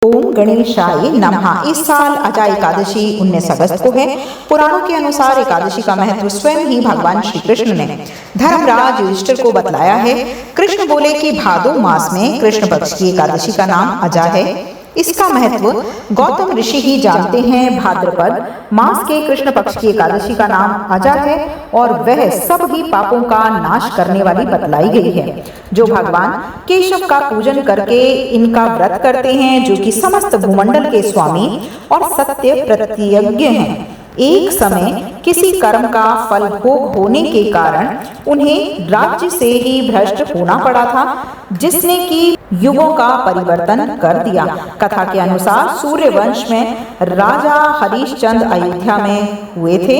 ओम गणेशाय नमः। इस साल अजा एकादशी 19 अगस्त को है। पुराणों के अनुसार एकादशी का महत्व स्वयं ही भगवान श्री कृष्ण ने धर्मराज युधिष्ठिर को बतलाया है। कृष्ण बोले कि भादो मास में कृष्ण पक्ष की एकादशी का नाम अजा है। इसका महत्व गौतम ऋषि ही जानते हैं। भाद्रपद मास के कृष्ण पक्ष की एकादशी का नाम अजा है और वह सब ही पापों का नाश करने वाली बतलाई गई है। जो भगवान केशव का पूजन करके इनका व्रत करते हैं, जो कि समस्त भूमंडल के स्वामी और सत्य प्रतिज्ञ हैं। एक समय किसी कर्म का फल भोग होने के कारण उन्हें राज्य से ही भ्रष्ट होना पड़ा था, जिसने कि युगों का परिवर्तन कर दिया। कथा के अनुसार सूर्यवंश में राजा हरिश्चंद्र अयोध्या में हुए थे।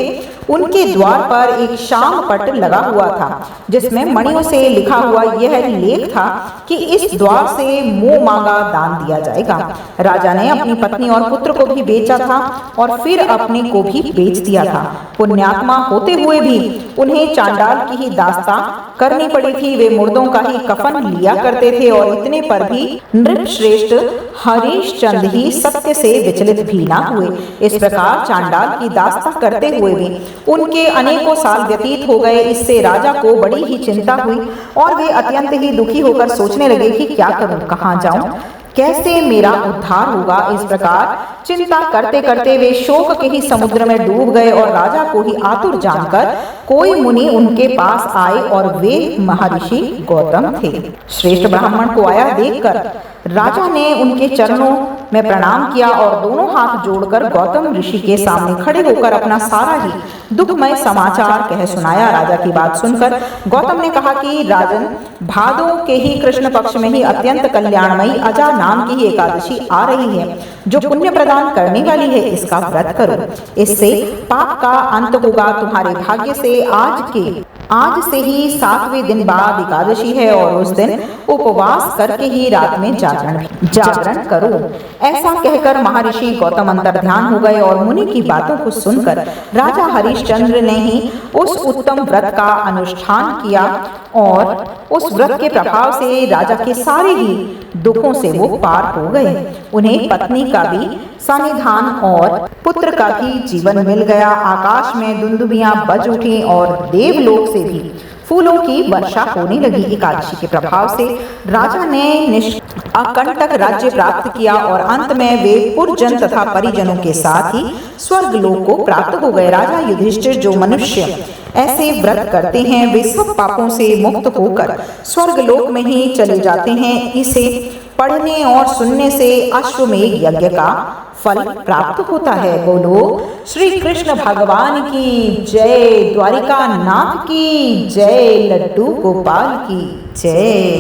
उनके द्वार पर एक शाम पट लगा हुआ था, जिसमें मणियों से लिखा हुआ यह लेख था कि इस द्वार से मुंह मांगा दान दिया जाएगा। राजा ने अपनी पत्नी और पुत्र को भी बेचा था और फिर अपने को भी बेच दिया था। पुण्यात्मा होते हुए भी उन्हें चांडाल की ही दास्ता करनी पड़ी थी। वे मुर्दों का ही कफन लिया करते थे और इतने पर भी नृपश्रेष्ठ हरिश्चंद्र ही सत्य से विचलित भी ना हुए। इस प्रकार चांडाल की दास्ता करते हुए भी उनके अनेकों साल व्यतीत हो गए। इससे राजा को बड़ी ही चिंता हुई और वे अत्यंत ही दुखी होकर सोचने लगे कि क्या करूं, कहां जाऊं, कैसे मेरा उद्धार होगा। इस प्रकार चिंता करते करते वे शोक के ही समुद्र में डूब गए और राजा को ही आतुर जानकर कोई मुनि उनके पास आए और वे महर्षि गौतम थे। श्रेष्ठ ब्राह्मण को आया देखकर राजा ने उनके चरणों में प्रणाम किया और दोनों हाथ जोड़कर गौतम ऋषि के सामने खड़े होकर अपना सारा ही दुखमय समाचार कह सुनाया। राजा की बात सुनकर गौतम ने कहा कि राजन, भादो के ही कृष्ण पक्ष में ही अत्यंत कल्याणमयी अजा नाम की ही एकादशी आ रही है, जो पुण्य प्रदान करने वाली है। इसका व्रत करो, इससे पाप का अंत होगा। तुम्हारे भाग्य से आज से ही 7वें दिन बाद एकादशी है और उस दिन उपवास करके ही रात में जागरण करो। ऐसा कहकर महर्षि गौतम अंतर्ध्यान हो गए और मुनि की बातों को सुनकर राजा हरिश्चंद्र ने ही उस उत्तम व्रत का अनुष्ठान किया और उस व्रत के प्रभाव से राजा के सारे ही दुखों से वो पार हो गए। उन्हें पत्नी का भी सानिध्यान और पुत्र का भी जीवन मिल गया। आकाश में दुंदुभियां बज उठी और देवलोक से भी फूलों की वर्षा होने लगी। एकादशी के प्रभाव से राजा ने अकंटक राज्य प्राप्त किया और अंत में वे पुरजन तथा परिजनों के साथ ही स्वर्ग लोक को प्राप्त हो गए। राजा युधिष्ठिर, जो मनुष्य ऐसे व्रत करते हैं वे सब पापों से मुक्त होकर स्वर्ग लोक में ही चले जाते हैं। इसे पढ़ने और सुनने से अश्वमेध यज्ञ का फल प्राप्त होता है। बोलो श्री कृष्ण भगवान की जय, द्वारिका नाथ की जय, लड्डू गोपाल की जय।